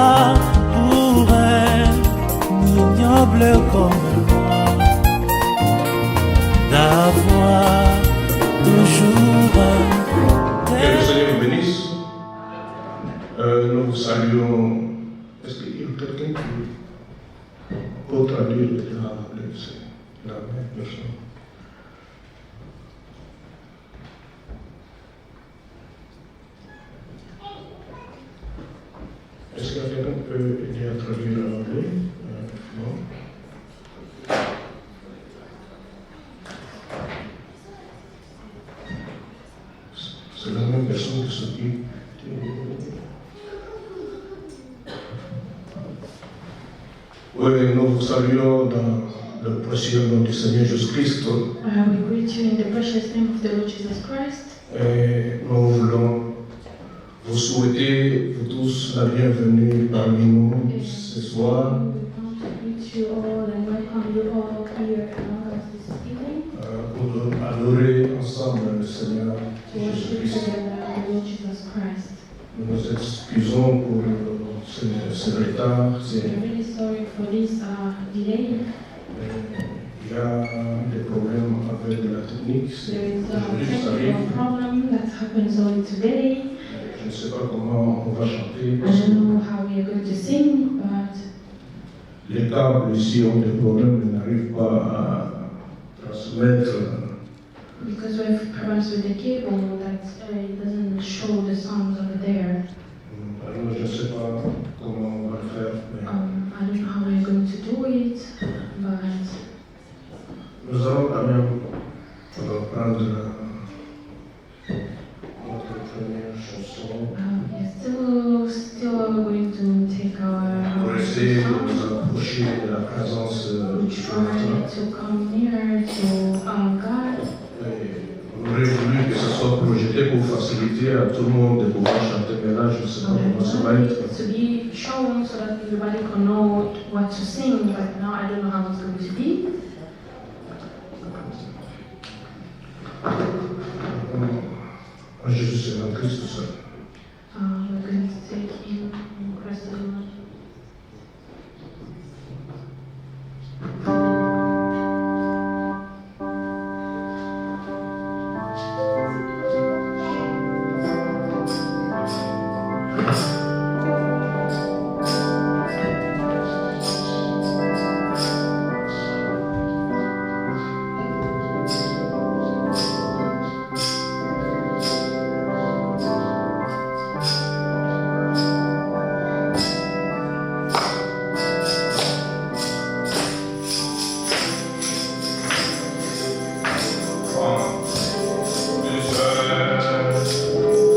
pas pour un ignoble comme moi d'avoir toujours un. Que le Seigneur vous bénisse. Nous vous saluons. Est-ce qu'il y a quelqu'un qui peut traduire la même personne? Est-ce qu'il y a quelqu'un qui peut aider à traduire en anglais? Non. C'est la même personne qui s'occupe. Oui, nous vous saluons dans le précieux nom du Seigneur Jésus-Christ. We greet you in the precious name of the Lord Jesus Christ. Et nous voulons vous souhaiter, vous tous, la bienvenue parmi nous ce soir. We want to greet you all and welcome you all here among us this evening. Pour adorer ensemble le Seigneur To worship Jésus-Christ. together the Lord Jesus Christ. Nous nous excusons pour ce retard. We're really sorry for this delay. Il y a des problèmes avec la technique. There is a Aujourd'hui, ça arrive. technical problem that happens only today. Je ne sais pas comment on va chanter. I don't know how we are going to sing, but Les câbles ici ont des problèmes, ils n'arrivent pas à transmettre. because we have problems with the cable that it doesn't show the songs over there. Alors, je ne sais pas comment on va le faire. Mais I don't know how we're going to do it, but nous allons quand même prendre notre première chanson we're still going to take pour our essayer de song. nous approcher de la présence We du try Maître. to come nearer to God. On aurait voulu que ce soit projeté pour faciliter à tout le monde de pouvoir chanter, mais là, je ne sais pas comment ça va être. To be shown so that everybody can know what to sing, but now I don't know how it's going to be. En Jésus, c'est en Christ seul. We're going to take in Christ alone.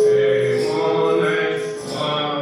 Et mon espoir.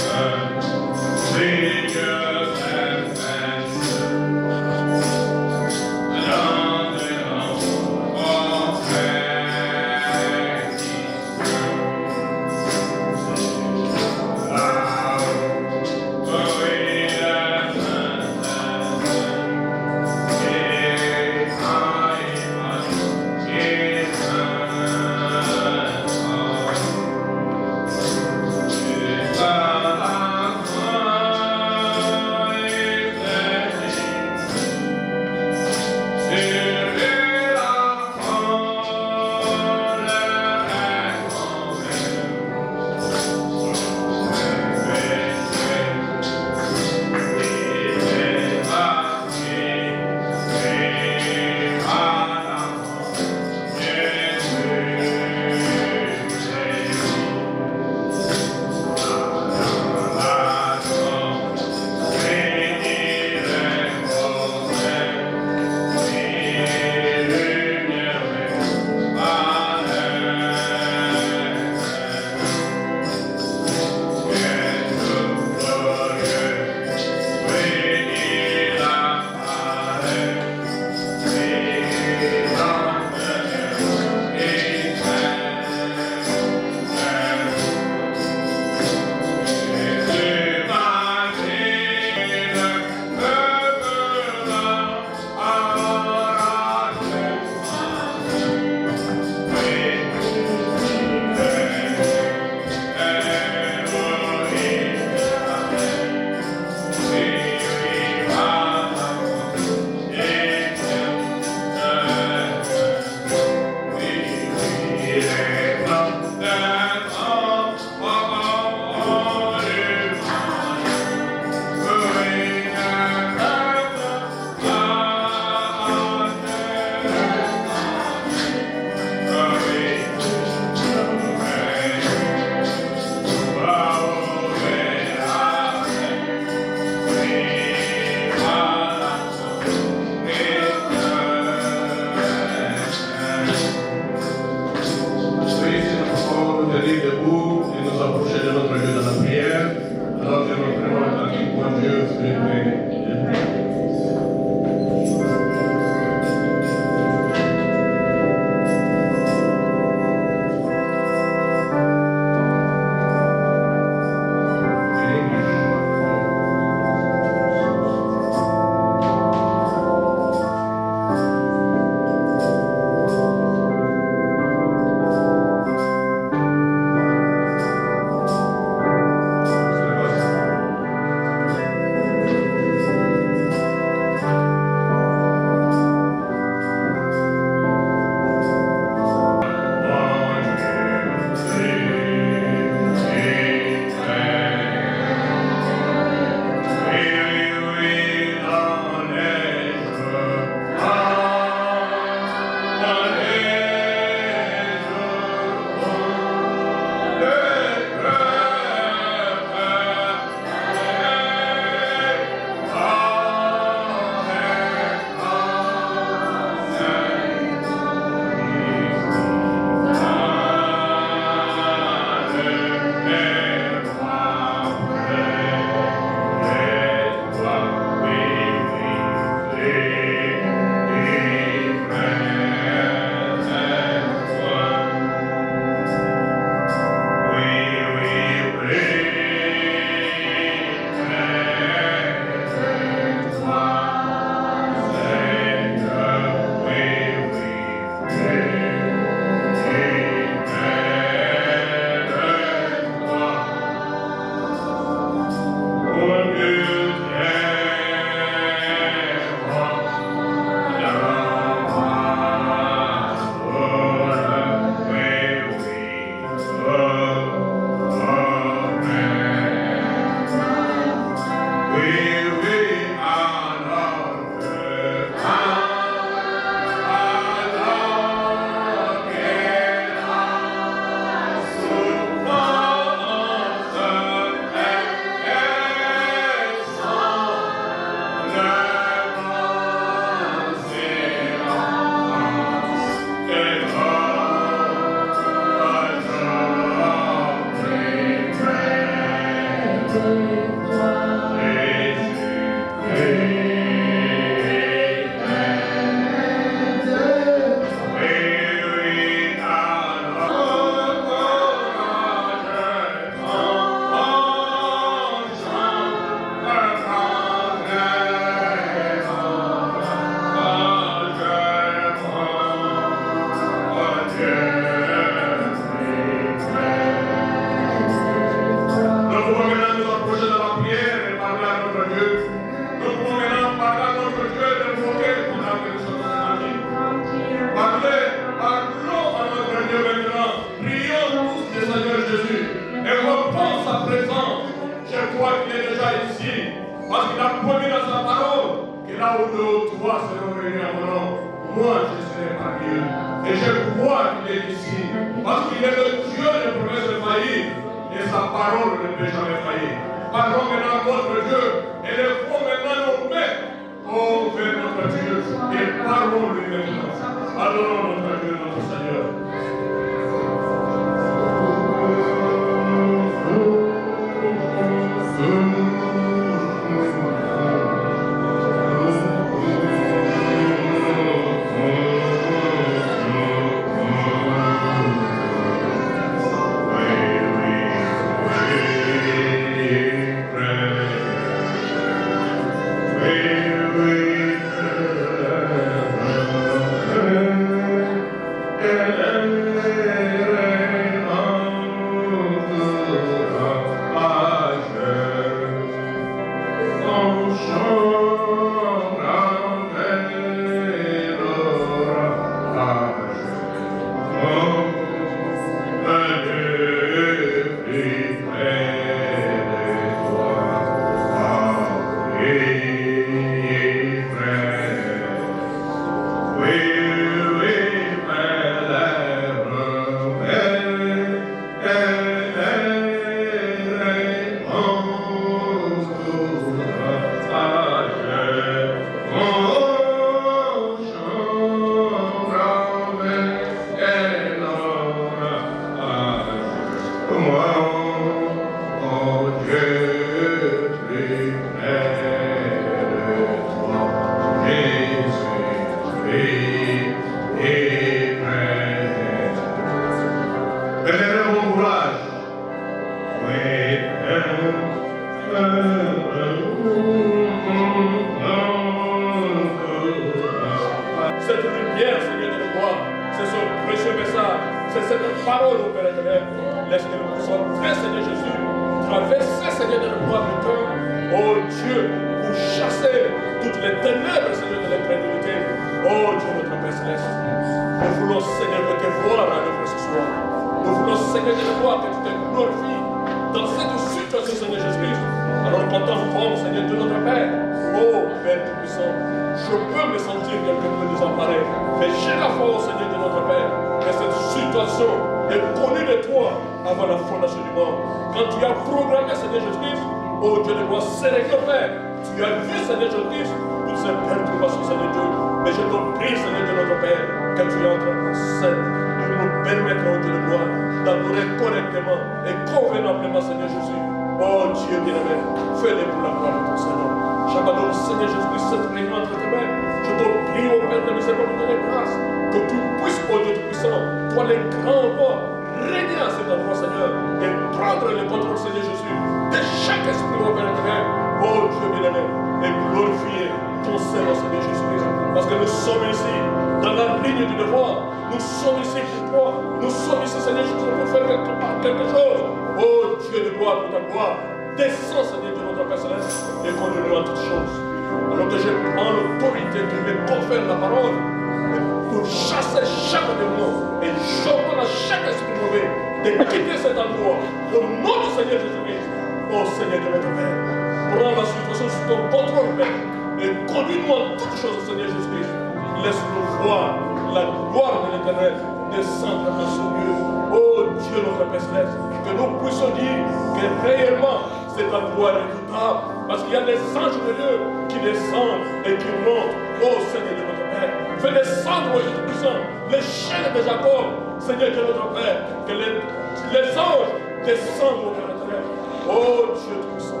Les anges descendent au Père éternel. Oh Dieu Tout-Puissant,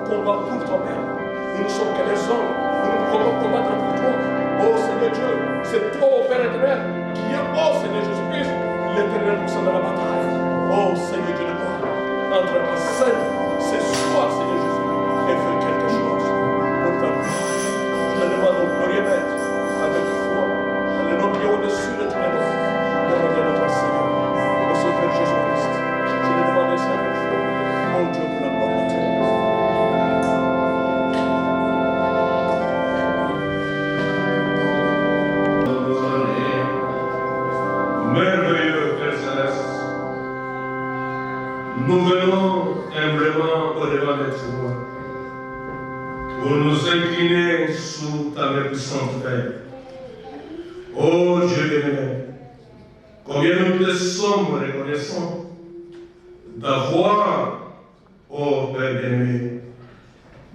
combat pour toi, Père. Nous ne sommes que des hommes. Nous ne pouvons pas combattre pour toi. Oh Seigneur Dieu, c'est toi, oh Père éternel, qui est, oh Seigneur Jésus-Christ, l'éternel puissant de la bataille. Oh Seigneur Dieu de gloire, entre en scène ce soir, Seigneur Jésus, et fais quelque chose pour ta gloire. Je te demande au glorieux Maître, avec foi, dans le nom qui est au-dessus de tous les noms, de revenir notre Seigneur, le Sauveur Jésus-Christ. Je te demande ça avec foi, mon Dieu, pour la gloire de Dieu. Merveilleux Père Céleste, nous venons humblement au-devant de toi pour nous incliner sous ta main puissante, Père. Oh Dieu bien-aimé, combien nous te sommes reconnaissants d'avoir, oh Père bien-aimé,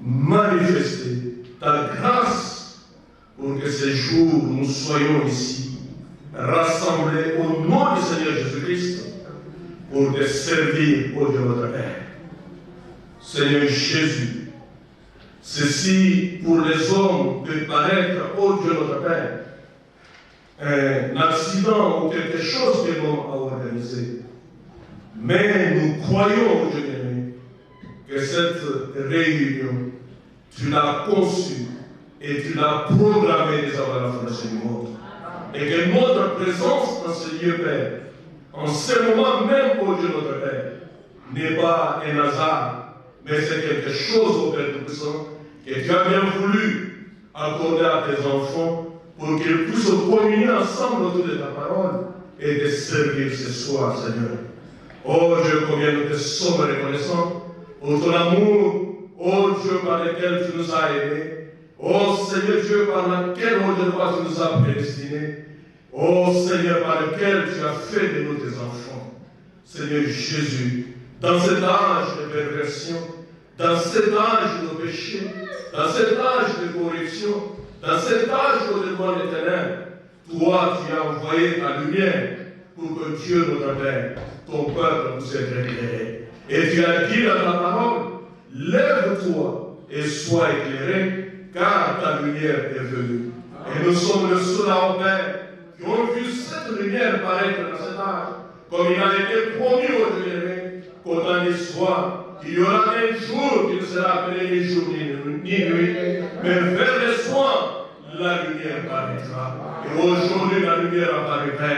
manifesté ta grâce pour que ce jour nous soyons ici, rassemblés au nom du Seigneur Jésus-Christ pour te servir, ô Dieu notre Père. Seigneur Jésus, ceci pour les hommes peut paraître, ô Dieu notre Père, un accident ou quelque chose que l'homme a organisé. Mais nous croyons, ô Dieu bien-aimé, que cette réunion, tu l'as conçue et tu l'as programmée déjà avant la fondation du monde. Et que notre présence dans ce lieu, Père, en ce moment même, ô Dieu notre Père, n'est pas un hasard, mais c'est quelque chose, ô Père Tout-Puissant, que tu as bien voulu accorder à tes enfants pour qu'ils puissent communier ensemble autour de ta parole et te servir ce soir, Seigneur. Oh Dieu, combien nous te sommes reconnaissants pour ton amour, oh Dieu, par lequel tu nous as aimés. Oh Seigneur Dieu, par laquelle, oh Dieu, tu nous as prédestinés. Oh Seigneur, par lequel tu as fait de nous tes enfants. Seigneur Jésus, dans cet âge de perversion, dans cet âge de péché, dans cet âge de corruption, dans cet âge de demande éternelle, toi tu as envoyé ta lumière pour que Dieu, notre Père, ton peuple nous ait éclairé. Et tu as dit dans ta parole, lève-toi et sois éclairé, car ta lumière est venue. Et nous sommes le seul à Père qui ont vu cette lumière paraître dans cet âge, comme il a été promis aux Dieu qu'au temps d'histoire, il y aura un jour qui ne sera appelé ni jour ni nuit, mais vers le soir, la lumière paraîtra. Et aujourd'hui, la lumière apparaîtra.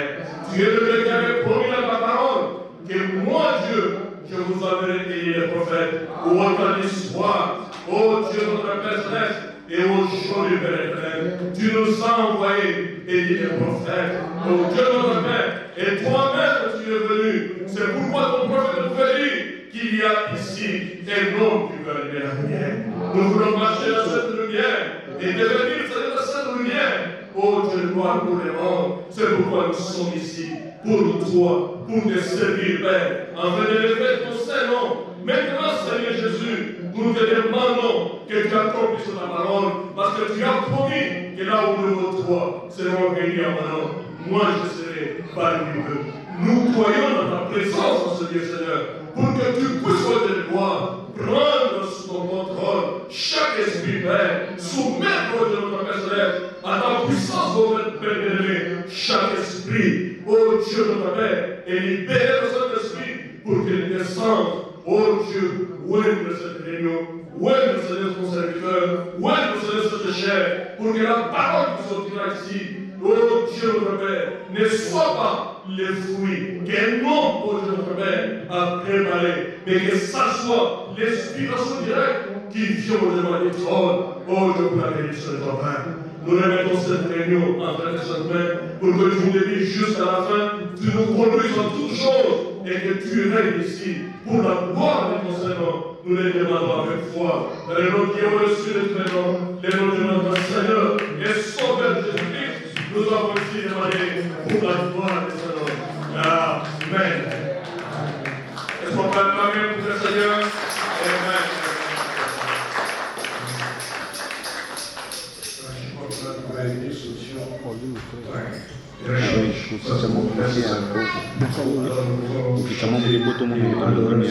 Tu es le Dieu qui avait promis dans ta parole que moi, Dieu, je vous enverrai Élie le prophète au temps d'histoire. Oh Dieu, notre Père Céleste, et aujourd'hui, Père éternel, tu nous as envoyé Élie le prophète. Oh Dieu, notre Père, et toi-même, tu es venu. C'est pourquoi ton prophète nous fait dire qu'il y a ici un homme qui veut allumer la lumière. Nous voulons marcher dans cette lumière et devenir dans cette lumière. Oh Dieu, gloire pour les mondes. C'est pourquoi nous sommes ici, pour toi, pour te servir, Père, en train de lever ton Saint-Nom. Maintenant, Seigneur Jésus, nous te demandons que tu accomplisses ta parole, parce que tu as promis que là où nous trois serons réunis en mon nom, moi je serai parmi eux. Nous croyons dans ta présence en ce lieu, Seigneur, pour que tu puisses te voir, prendre sous ton contrôle chaque esprit, Père, soumettre au Dieu notre Père Céleste à ta puissance, ô Père bien-aimé, chaque esprit, ô Dieu notre Père, et libérer le Saint-Esprit pour qu'il descende. Oh Dieu, où est le cette réunion? Où est le Seigneur ton serviteur? Où est le Seigneur cette chair? Pour que la parole qui sortira ici, oh Dieu notre Père, ne soit pas les fruits qu'un homme, oh Dieu notre Père, a préparé, mais que ça soit l'inspiration directe qui vient au-devant des trônes. Oh Dieu, pour la bénédiction de ton Père. Nous remettons cette réunion en train de cette main pour que tu nous débits jusqu'à la fin, tu nous conduises en toutes choses et que tu règnes ici pour la gloire de ton Seigneur. Nous les demandons avec foi. Dans le nom qui est au-dessus de tous les noms, le nom de notre Seigneur et Sauveur Jésus-Christ, nous avons aussi demandé pour la gloire de Seigneur. Amen. Est-ce qu'on peut acclamer pour le Seigneur? Amen. Ukichamua kwenye bottom unakuta ndio premier.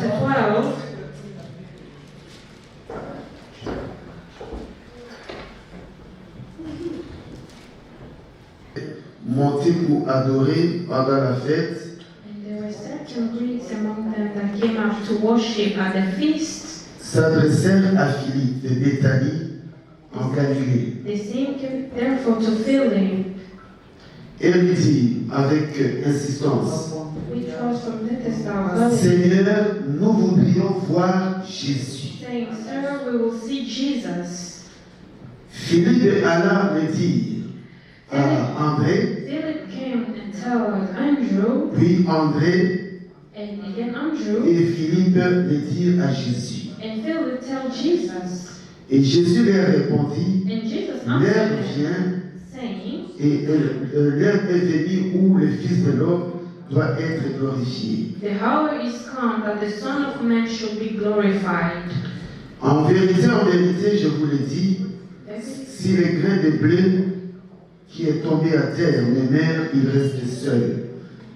chapter 12. Monter pour adorer pendant la fête, And there were certain Greeks among them that came out to worship at the feast. s'adressèrent à Philippe de Béthanie en Galilée The same came therefore to Philip, et lui dirent avec insistance, which was from Bethesda of Galilee, Seigneur, nous voudrions voir Jésus. saying, Sir, we will see Jesus. Philippe alla le dire à André, Philip came and told Andrew, puis André and again Andrew, et Philippe le dirent à Jésus. and Philip told Jesus. Et Jésus leur répondit, And Jesus l'heure answered him, vient saying, et l'heure est venue où le Fils de l'homme doit être glorifié. The hour is come that the Son of Man shall be glorified. En vérité, je vous le dis, si le grain de blé qui est tombé à terre ne meurt, il reste seul.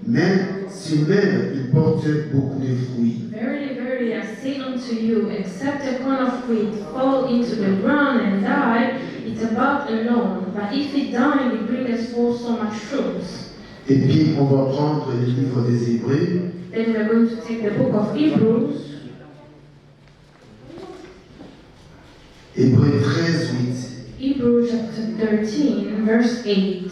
Mais s'il meurt, il porte beaucoup de fruits. Verily, verily, I say unto you, except a corn of wheat fall into the ground and die, it's about alone. But if it die, it bringeth forth so much fruit. Et puis, on va prendre le livre des Hébreux, Then we're going to take the book of Hebrews, Hébreux 13, 8. Hebrews chapter 13, verse 8.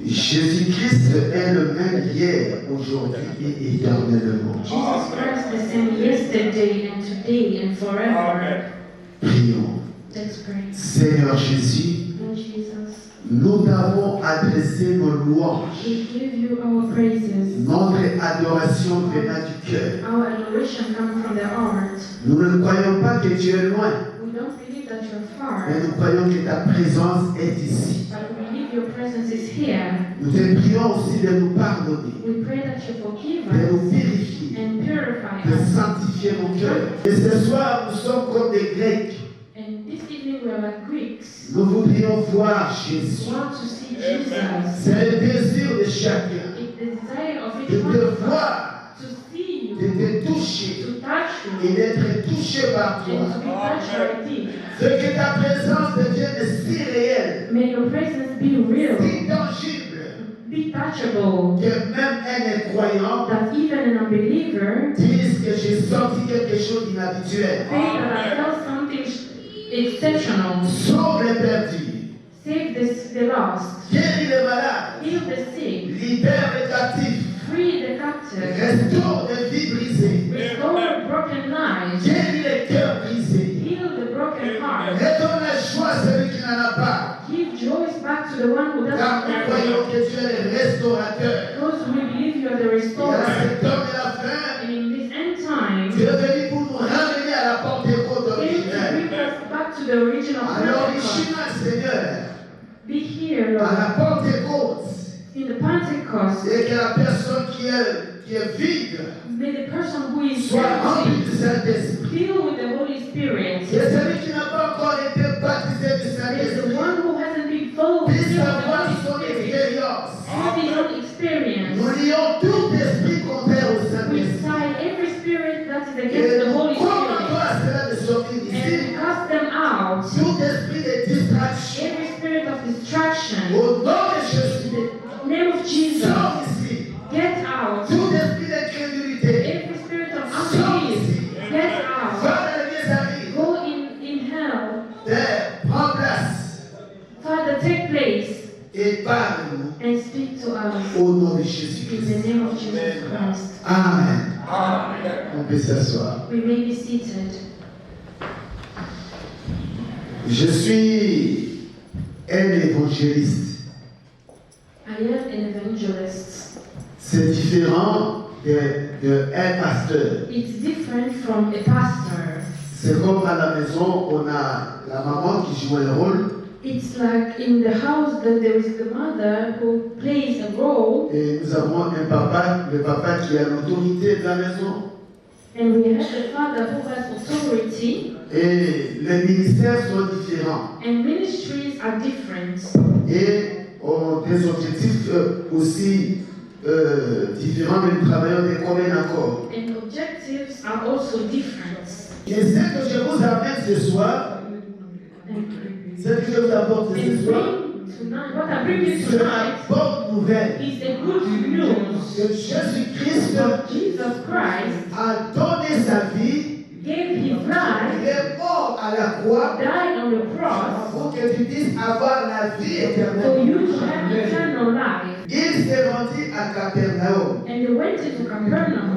Jésus-Christ est le même hier, aujourd'hui et éternellement. Jesus Christ the same yesterday and today and forever. Amen. Prions. Let's pray. Seigneur Jésus, Lord Jesus, nous t'avons adressé nos louanges. we give you our praises. Notre adoration venant du cœur. Our adoration comes from the heart. Nous ne croyons pas que tu es loin, We don't believe that you're far, mais nous croyons que ta présence est ici. but we believe your presence is here. Nous te prions aussi de nous pardonner, We pray that you forgive de nous us purifier, and purify de us. sanctifier nos cœurs. Et ce soir, nous sommes comme des Grecs. And this evening we are like Greeks. Nous voudrions voir We Jésus. want to see Jesus. C'est le désir de chacun It's the desire of de each one te of us voir, to see de you, te toucher to touch et you, d'être touché par and to toi. be touched by thee. Que ta présence devienne si réelle, May your presence be real, si tangible, be touchable, que même un incroyant that even an unbeliever dise que j'ai senti quelque chose d'inhabituel. say that I felt something exceptional. Sauve les perdus, Save the lost, guéris les malades, heal the sick, libère les captifs, free the captive, restaure les vies brisées, restore broken lives, guéris les cœurs brisés, heal the broken heart, redonne la joie à celui qui n'en a pas. give joy back to the one who Car doesn't nous have croyons it. que tu es le restaurateur. Because we believe you are the Et à restorer. cet homme de la fin, And in this end time, tu es venu pour nous ramener à la Pentecôte came to originelle. bring us back to the original À Pentecost. l'original, Seigneur, Be here, à la Lord, Pentecôte. in the Pentecost. Et que la personne qui est vide May the person who is soit remplie empty du Saint-Esprit. filled with the Holy Spirit. Et celui qui n'a pas encore été baptisé du There's the Saint-Esprit one who hasn't been filled with puisse the avoir Holy son Spirit. expérience. Have his own experience. Nous lions tout esprit contraire au We Saint-Esprit. side every spirit that is against Et the nous Holy commandons Spirit à cela de sortir and d'ici. cast them out. Tout esprit de distraction. Every spirit of distraction. Au nom de Jésus, In the name of Jesus, sors ici. get out. Tout esprit d'incrédulité, Every spirit of sors unbelief, ici. get Va out. dans les amis. Go in hell. Père, prends place Father, take place et parle-nous and speak to us. au nom de In the Jésus-Christ. name of Jesus Christ. Amen. Amen. On peut s'asseoir. We may be seated. Je suis un évangéliste. I am an evangelist. C'est différent d'un pasteur. It's different from a pastor. C'est comme à la maison, on a la maman qui joue un rôle It's like in the house that there is the mother who plays a role, et nous avons un papa, le papa qui a l'autorité de la maison. and we have a father who has authority, Et les ministères sont différents. and ministries are different. Et on des objectifs aussi différents, mais nous travaillons des communs accords. And objectives are also different. Et ce que je vous amène ce soir, ce que je vous apporte ce soir, What I bring you c'est la tonight bonne nouvelle is the good news. que Jésus-Christ That Jesus Christ a donné sa vie, gave his il life, est mort à la croix died on the cross, pour que tu puisses avoir la vie for éternelle. you to have eternal life. Il s'est rendu à Capernaum. And they went into Capernaum.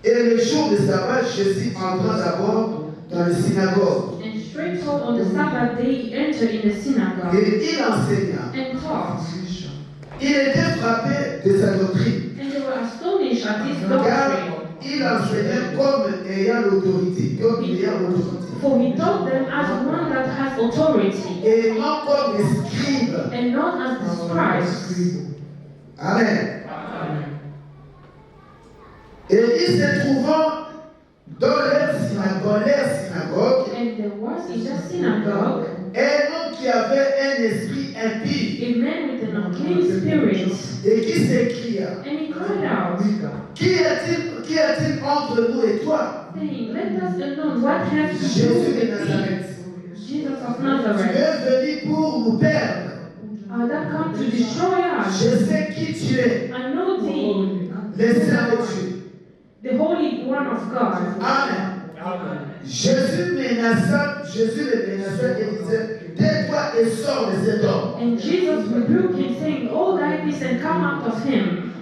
Et le jour de sabbat, Jésus entra d'abord dans la synagogue. And straight forth on the Sabbath day, he entered in the synagogue Et il enseigna. and taught. Il était frappé de sa doctrine. And they were astonished at his Car doctrine. il enseignait comme ayant l'autorité. Comme ayant l'autorité. For he taught them as one that has authority, Et non comme des scribes. and not as the scribes. Amen. Et il se trouvant dans leur synagogue, And there was in the synagogue un homme qui avait un esprit impie a man with an unclean spirit, et qui s'écria, and he cried out, Qu'y a-t-il entre nous et toi, saying, Let us alone, what have to do Jésus de with thee, Nazareth? Jesus of Tu Nazareth? es venu pour nous perdre. That come to destroy us. Je sais qui tu es, I know thee, le Saint de Dieu. the Holy One of God. Amen. Jésus le menaça et disait, tais-toi et sors de cet homme. And Jesus rebuked him, saying, All thy peace and come out of him.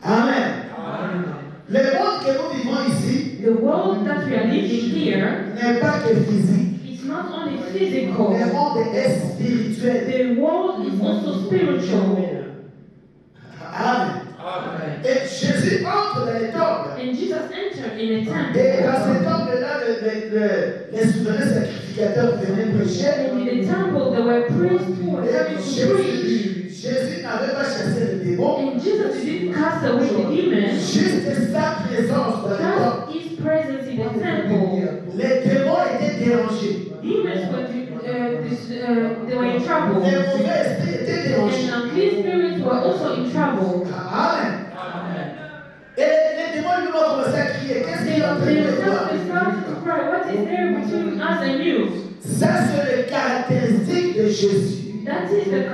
Amen. Le monde que nous vivons ici The world that we are living here, n'est pas que physique. it's not only Le physical. monde est spirituel. The world is also spiritual. Amen. Et Jésus entre dans les temples. And Jesus entered in a Et temple. dans ces temples-là, les souverains sacrificateurs venaient prêcher. And in the temple there were priests who were coming to preach. Jésus n'avait pas chassé le démon. And Jesus didn't cast away the demons, Juste sa présence dans le temple. just his presence in the temple. Les démons étaient dérangés. Demons were, they were in trouble. Les mauvais esprits étaient dérangés. And unclean spirits were also in trouble. Amen. Et les démons lui ont commencé à crier. Qu'est-ce qu'il y a entre nous et toi? They started to cry, What is there between us and you? Ça, c'est le caractéristique de Jésus. That is the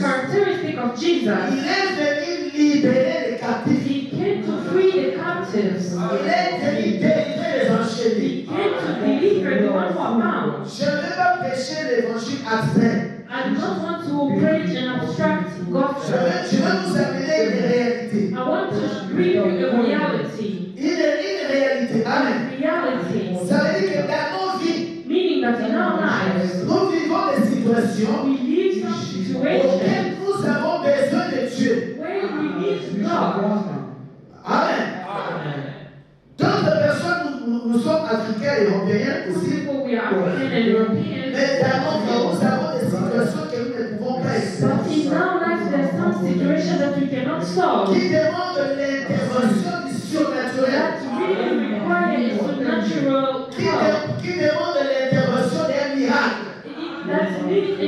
characteristic of Jesus. Il est venu libérer les captifs. He came to free the captives. Il est venu délivrer les enchaînés. He came to deliver the ones who are bound. Je ne vais pas prêcher l'évangile abstrait. I do not want to preach an abstract Je gospel. vais vous amener une réalité. I want to bring you a reality. Une réalité. Amen. Reality. Ça veut dire que dans nos vies, Meaning that in our lives, nous vivons des situations we live some situations auxquelles nous avons besoin de Dieu. where we need God. Amen. D'autres personnes, nous sommes africains et européens aussi. People, we are African and European. Mais dans nos vies, nous avons des situations que nous ne pouvons pas But expliquer. in our lives, there are some situations that we cannot solve. Qui demandent l'intervention du surnaturel. That really require a supernatural help. Qui demandent l'intervention d'un miracle. That needs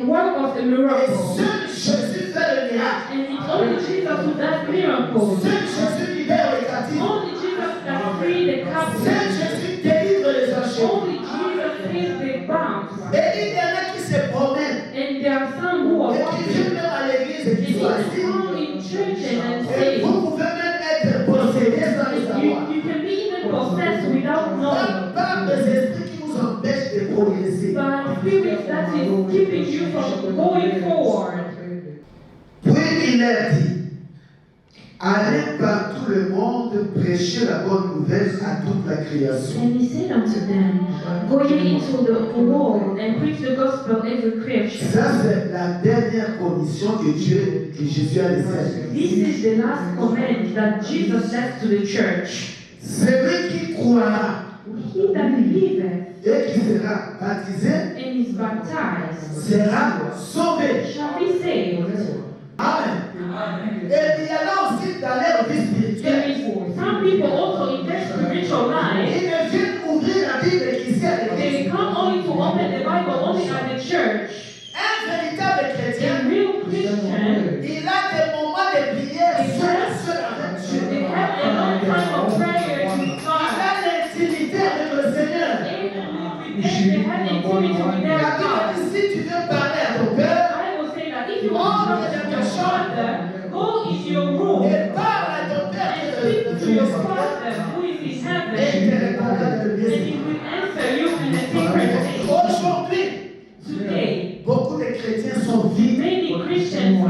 a work of a Et miracle. seul Jésus fait le miracle. And it's only Jesus who does miracles. Seul Jésus libère les captifs. Only Jesus can free the Seul captives. Jésus délivre les enchaînés. Only Jesus frees the bound. Et il y en a qui se promènent And there are some who are et qui walking. viennent même à l'église et They qui sont need to assis. come in churches and Et say, vous pouvez même être possédés sans le savoir. you can be even possessed without knowing. Par des esprits qui vous empêchent de progresser. By spirits that is keeping you from going forward. Puis il leur dit, allez par tout le monde prêcher la bonne nouvelle à toute la création. And he said unto them, Go ye into the world and preach the gospel every creature. Ça, c'est la dernière commission que Jésus a laissée. This is the last command that Jesus left to the church. Celui qui croira He that believeth et qui sera baptisé and is baptized sera sauvé. shall be saved. Amen. Et il y a là aussi dans leur vie There spirituelle. is some people also in their spiritual life, Ils ne viennent ouvrir la Bible qu'ici à l'église. they come only to open the Bible only at the church. Un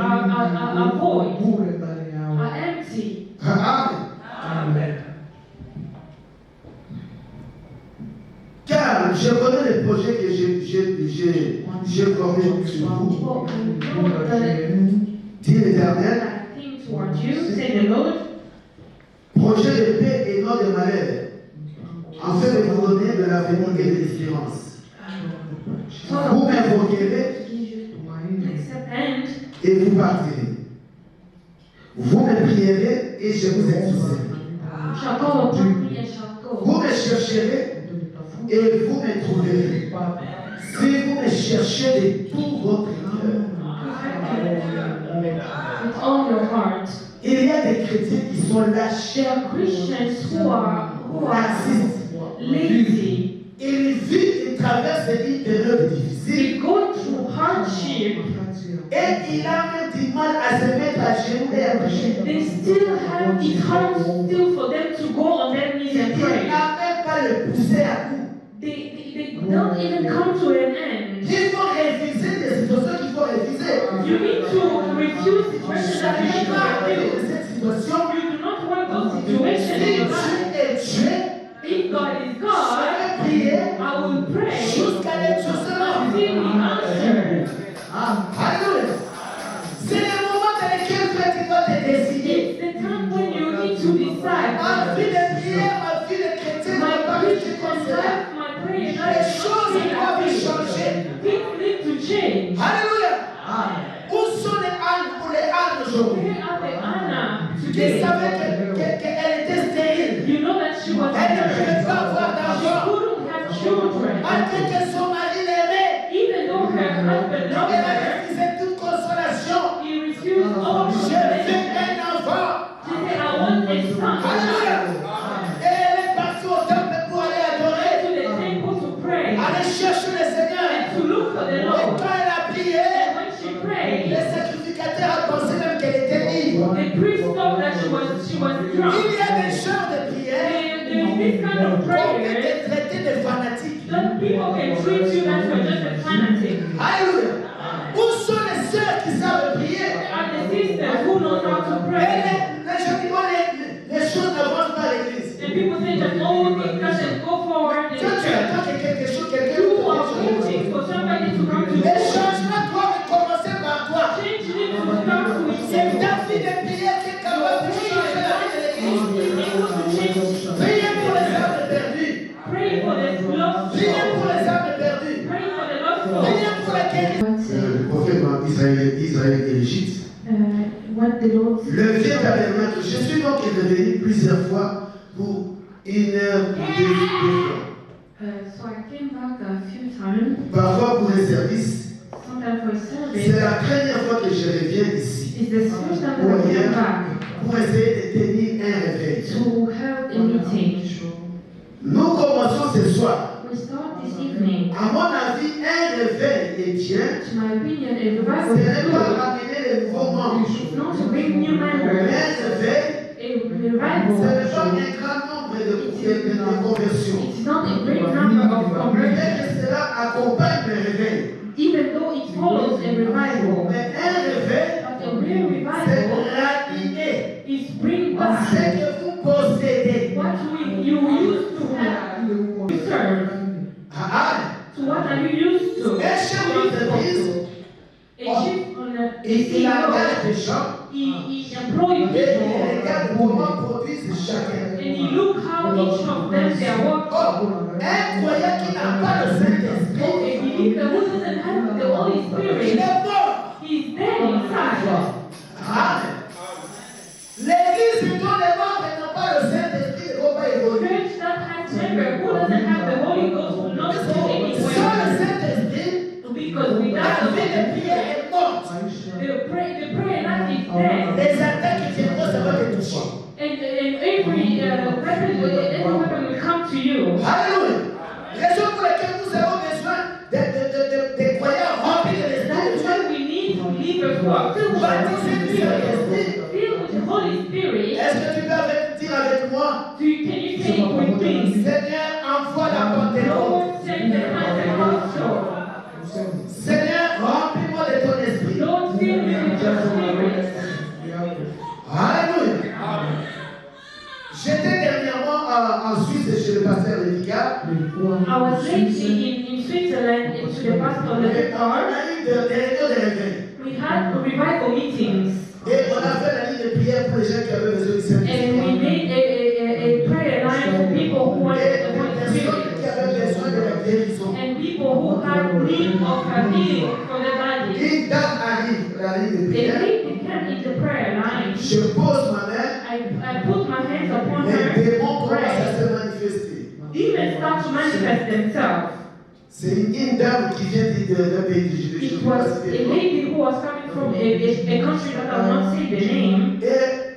are void, are empty. Amen. Car je connais les projets que j'ai formés sur vous, For I know the dit l'Éternel, I think towards you, say the Lord, projet de paix et non de malheur, afin de vous donner de l'avenir et de l'espérance. Vous m'invoquerez and et vous partirez. Vous me prierez et je vous exaucerai. shall go upon me and shall go. Vous me chercherez et vous me trouverez. Si vous me cherchez de tout votre cœur. With all your heart. Il y a des chrétiens qui sont lâchés, There are Christians who are racistes. lazy. Ils traversent une période difficile They go through hardship. et il a même du mal à se mettre à genoux et à prier. They still have it hard still for them to go on their knees and Il pray. n'a même pas le poussé à bout. They don't even come to an end. Il faut réviser des situations qu'il faut réviser. You need to refuse situations that you should Pas refuse. de cette situation. You do not want those situations in your life. Si Dieu est Dieu, If God is je God, vais prier I will pray jusqu'à l'exaucement. until He answers. Alléluia. C'est le moment dans lequel tu dois te décider. It's the time when you need to decide. Ma vie de prière, ma vie de chrétien, My ma vie de Christian cela. life, my prayer Les life, choses doivent changer. things need to change. Alléluia. Où sont les ânes ou les ânes aujourd'hui? Where are the Anna Qui today? savaient qu'elle était stérile? You know that she was Elle ne pouvait pas avoir she d'enfant. couldn't have children. Malgré que son mari l'aimait. Even though her husband loved Elle a her, refusé toute consolation. he refused all Je veux consolation. un enfant. She said, I want a son. Alléluia. Et elle est partie au temple pour aller adorer. To the temple to pray Aller chercher le Seigneur. and to look for the Et Lord. quand elle a prié, And when she le prayed, sacrificateur a pensé même qu'elle était ivre. the priest thought that she was drunk. Il y a des genres de prières There is this kind of qu'on peut prayer être traité de fanatique. that people can treat you that you are just a fanatic. Alléluia. Où sont les sœurs qui savent prier? And the sisters who knows how to Et pray. les gens disent, les choses n'avancent pas à l'église. And people say that all things doesn't go forward in Toi, the tu church. attends que quelque chose, quelqu'un You te are dise. waiting for somebody to come to Les you. changements doivent commencer par toi. Change needs to start with C'est you. ta vie de prière qui est capable de changer la vie de l'église. Priez pour les âmes perdues. Pray for the lost Priez souls. pour les âmes perdues. Pray for the lost souls. Priez pour la guérison. Le prophète Israël et l'Égypte. What the Lord Le vieux tabernacle. Je suis donc revenu plusieurs fois pour 1 heure ou 2 fois. So I came back a few times, Parfois pour un service. sometimes for a C'est service. la première fois que je reviens ici It's the first time that I came back pour essayer de tenir un réveil. to have a meeting. Nous commençons ce soir. We start this evening. À mon avis, un réveil est bien. To my opinion, a Ce revival n'est is pas good. ramener les nouveaux membres. It's not to bring new Un members. réveil, A ce revival. n'est pas un grand nombre de conversions. It's not a great number of Mais conversions, que cela accompagne le réveil. even though it follows a revival. Mais un réveil, But a real c'est revival ranimer is bring ce back que vous possédez. what you used to have. You serve. Ah, So what are you used to? un chef d'entreprise, A chief on a il engage CEO, des gens he employs et il people. regarde comment produisent chacun. And you look how each of them they are working. Oh, un croyant qui n'a pas le Saint-Esprit, A believer who doesn't have the Holy il Spirit, est mort. he's dead inside. Amen. L'église dont les membres n'ont pas le Saint-Esprit ne vont pas évoluer. Church that has member who doesn't have the Holy Ghost will not Parce go que sans le anywhere. Saint-Esprit, Because without la the vie de prière est morte. the prayer life is dead. Les attaques qui viendront, ça va te toucher. And every weapon will come to you. Alléluia. Raison pour laquelle nous avons besoin de croyants remplis de l'Esprit de That's Dieu. why we need believers who are filled Baptisés du with Saint-Esprit. the Holy Spirit. Est-ce que tu peux dire avec moi, Can you say it with me? Seigneur, envoie la Pentecôte. Lord, send the Pentecostal. Seigneur, remplis-moi de ton esprit. Lord, fill me with your Suisse chez le pasteur Lévica. I was lately in Switzerland to the pastor of the On car. a eu des réunions de réveil. We had revival meetings. Et on a fait la ligne de prière pour les gens qui avaient besoin du And we Saint-Esprit. made a prayer line for people who wanted Et the les Holy personnes Spirit. qui avaient besoin de la guérison. And people who had need of a healing for their body. Une dame arrive à la ligne de They prière. came in the prayer line. Je pose ma main. I put my hands upon Les her. démons commencent Pray. à se manifester. Demons start to manifest themselves. C'est une dame qui vient d'un pays du Juda. Je It ne peux pas was a citer le nom. lady who was coming from a country that I will not say the name. Et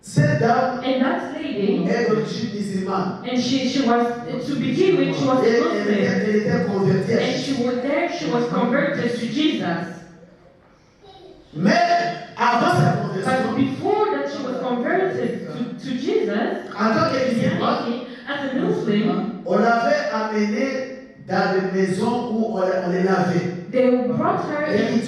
cette dame And that lady, est d'origine musulmane. and she was, to begin with, she was Et a Muslim. elle était convertie à And Jésus. she was converted to Jesus. Mais avant sa But conversion, before that she was converted to Jesus, en tant que musulmane, Christianity, as a Muslim, on l'avait amenée dans des maisons où on les lavait. they brought her in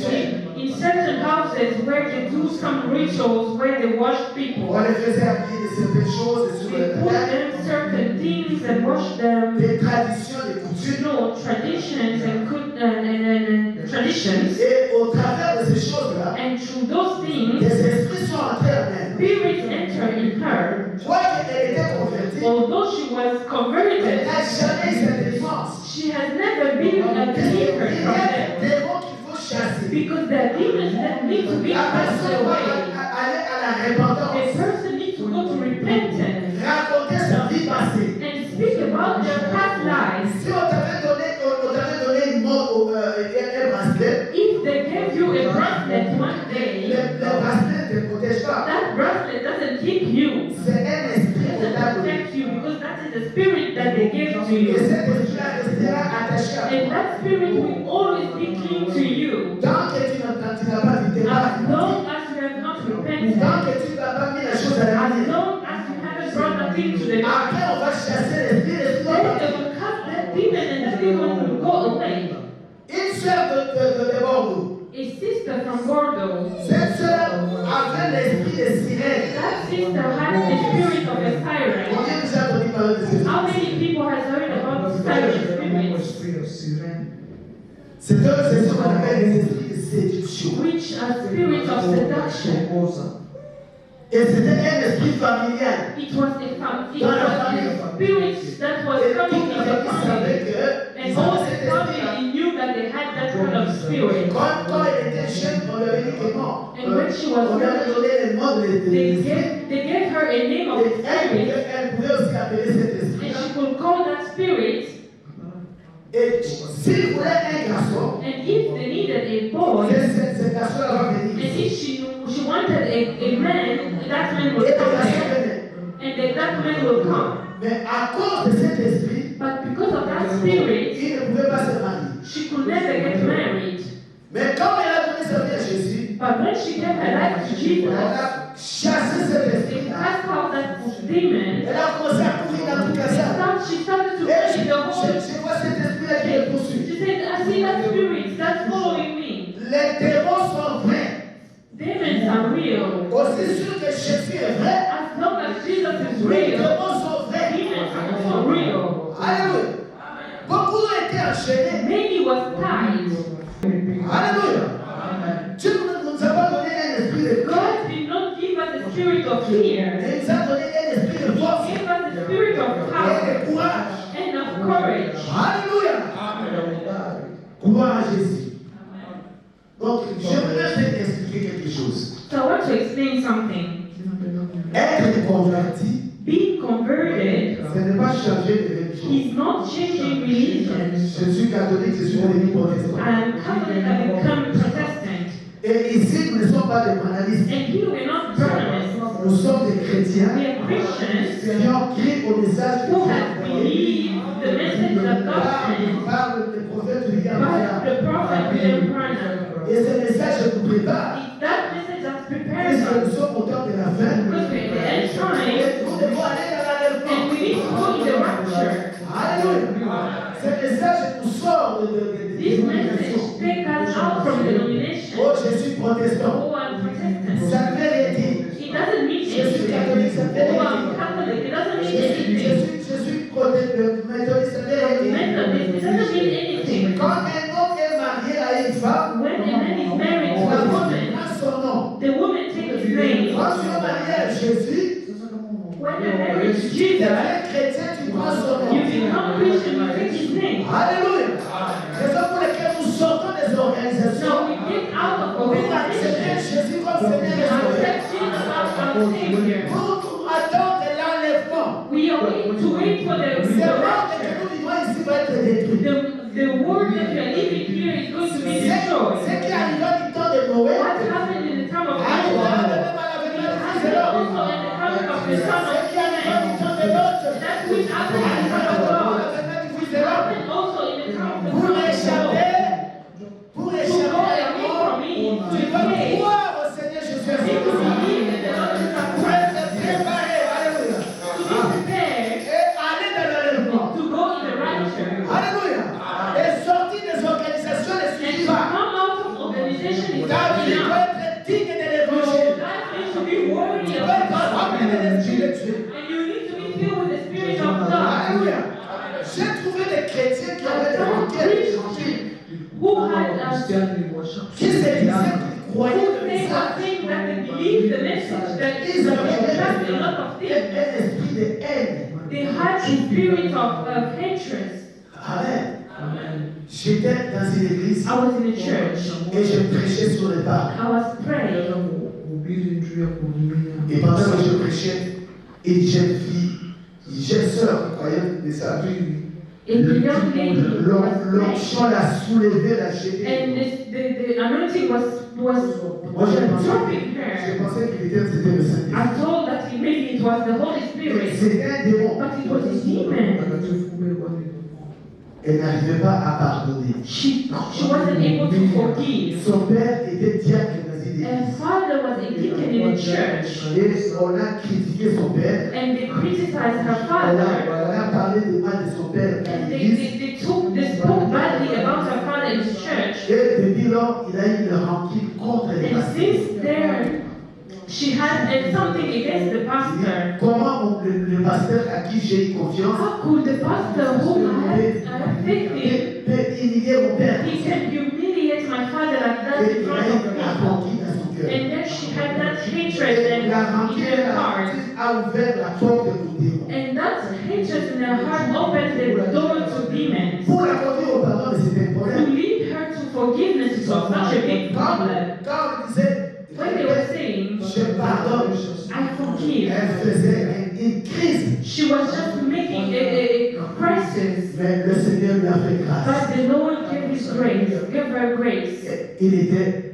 certain houses where they do some rituals where they wash people. On les faisait appliquer de certaines choses et sur They le put terrain, them certain things and wash them. des traditions, des coutumes. Traditions and traditions. Et au travers de ces choses-là, And through those things, des esprits sont entrés en elle. spirits enter in her. Quoiqu'elle était convertie, Although she was elle converted, n'a jamais eu cette défense. she has never been a Il y believer a from them. des démons qu'il faut chasser. Because there are demons that need to be La cast personne doit away. aller à la A repentance, person needs to go to repentance raconter sa vie passée. and speak about their past lives. Si on t'avait donné une montre, un bracelet, If they gave you a bracelet one le day, bracelet ne te protège pas. that bracelet doesn't keep you. C'est un esprit It qui t'a doesn't donné. protect you because that is the spirit that they gave to Et you. cet esprit-là restera attaché à And toi. that spirit will always be clean to you. Tant que tu n'as pas vu tes As mains, long as you have not tant repented, que tu n'as pas mis la chose à la as lumière. long as you haven't brought the thing to the light, Après, on va chasser l'esprit, l'esprit va then partir. they will cast that demon and the demon will go away. Une sœur de Bordeaux, A sister from Bordeaux, cette sœur avait l'esprit de sirène. that sister had the spirit of a siren. Combien vous avez entendu parler de cette How many people has heard about siren spirits? C'est ce qu'on appelle les esprits de séduction. Which are spirits of seduction. Et c'était un esprit familial. It was a spirit that was Et coming toute in la the famille savait family. que And ils all avaient the cet esprit-là. family knew that they had that kind of spirit. Quand elle était jeune, on lui avait dit que non. And when she was On lui avait donné le nom de l'esprit. They gave her a name of Et the spirit, elle pouvait aussi appeler cet and esprit-là. she could call that spirit. Et s'il voulait un garçon, And if they needed a boy, ce garçon-là va and venir ici. if she wanted a man, that man Et will le come garçon there, venait. and then that man will come. Mais à cause de cet esprit, But because of that spirit, il ne pouvait pas se marier. she could never get married. Mais quand elle a donné sa vie à Jésus, But when she gave her life to elle Jesus, a chassé cet they esprit-là. cast out that demon. Elle a commencé à courir dans toute la salle. She started to Et pray in the whole. je vois cet esprit-là qui me poursuit. She said, I see that spirit that's following me. Les démons sont vrais. Demons are real. Aussi sûr que Jésus est vrai, As long as Jesus is les real, démons sont vrais. demons are also real. Alléluia. Beaucoup ont été enchaînés. Many was tied. Alléluia. Dieu nous a pas donné un esprit de peur. God did not give us a spirit of fear. Il nous a donné un esprit de He force gave us a spirit of et power de courage. and of courage. Alléluia. Gloire à Jésus. Donc, j'aimerais te expliquer quelque chose. So I want to explain something. Être converti, Being converted ce n'est pas changer de religion. is not changing religion. Je suis catholique, je suis devenu protestant. I'm Catholic, I become Protestant. Et ici, nous ne sommes pas des moralistes. And here we're not Brahmins. Nous sommes des chrétiens We are Christians qui ont cru au message de who have believed the message that God sent par le prophète William by Branham. the prophet William Branham. Et ce message nous prépare. It's that message that prepares Puisque nous us sommes au temps de la fin. because we're in the end Et time nous devons aller dans and l'enlèvement. we need to go in the rapture. Alléluia. Ce message nous sort de This dénomination. message takes us out from denomination. Oh, je suis protestant. Oh, I'm Protestant. Ça ne veut rien dire. It doesn't mean Je suis anything. catholique, ça ne veut Oh, rien I'm dire. Catholic. It doesn't Je mean suis, je anything. suis, je suis une femme, When a man is married to la a femme woman, prend son nom. the woman takes his name. Quand tu es marié à Jésus, When you're married to tu Jesus, deviens chrétien, tu prends son you nom. become Christian, you take his name. Alléluia. Raison pour laquelle nous sortons des So organisations we get out of pour accepter organization Jésus comme Seigneur et and Sauveur. accept Jesus as our Savior. Pour attendre l'enlèvement. We are waiting to wait for the C'est vrai resurrection. que nous vivons ici va être détruit. The world that we are living here is going to be destroyed. Ce qui arriva du temps de Noël, What happened in the time of arrivera Noah de même à l'avènement de Christ. happened also in the coming of the Son Ce of qui arriva du Man. temps de Lot, That which happened in the time of arrivera à God l'avènement du Fils de l'homme. happened also in the time of the Pour Son of God. échapper To go away from me, to tu dois escape. croire au Seigneur Jésus. You need to believe in the Lord Jesus Pour Christ. être préparé, alléluia, To be prepared et aller dans l'enlèvement. to go in the rapture. Alléluia. Et sortir des organisations ne And suffit to pas. come out of organization is Ta not vie doit enough. être digne de Your l'évangile. life needs to be worthy Tu of dois être God. rempli de l'esprit de Dieu. And you need to be filled with the Spirit of God. Alléluia. J'ai trouvé des chrétiens qui avaient des requêtes Who had qui se disaient qu'ils croyaient who le they message. were saying that they believed the message, that Ils they avaient had a lot of un things. esprit de haine. They had the spirit of hatred. Amen. J'étais dans une église I was in a church. et je prêchais sur les bars. I was praying. Et pendant que je prêchais, une jeune fille, une jeune sœur croyante de sa vie, And the young lady was praying. l'onction l'a soulevée, l'a jetée. And the anointing was Moi, je dropping her. pensais qu'il était c'était le Saint-Esprit. I told that maybe it was the Holy Spirit, C'était un démon. but it was a demon. Elle n'arrivait pas à pardonner. She wasn't able to forgive. Son père était diacre dans une And église. father was a deacon in a church. Et on a critiqué son père. And they criticized her On father. a parlé de mal de son père dans And l'église. they spoke badly about her father in his church. Et depuis lors, il a eu une rancune contre les And pasteurs. since then, she had something against the pastor. Comment le pasteur à qui j'ai eu confiance How could the pastor who I had faith in, peut humilier mon père? he can humiliate my father like that Et in il a front eu of la me? rancune dans son cœur. And then she had that hatred Et la in rancune her heart. a ouvert la porte au démon. And that hatred in her heart opened the door to demons. Pour la conduire au pardon, mais c'était un To problème. lead her to forgiveness is such a big problem. Quand on disait, When they were saying, je pardonne, I forgive, elle faisait une crise. she was just making a crisis. Mais le Seigneur lui a fait grâce. But the Lord gave His grace, gave her grace, Il était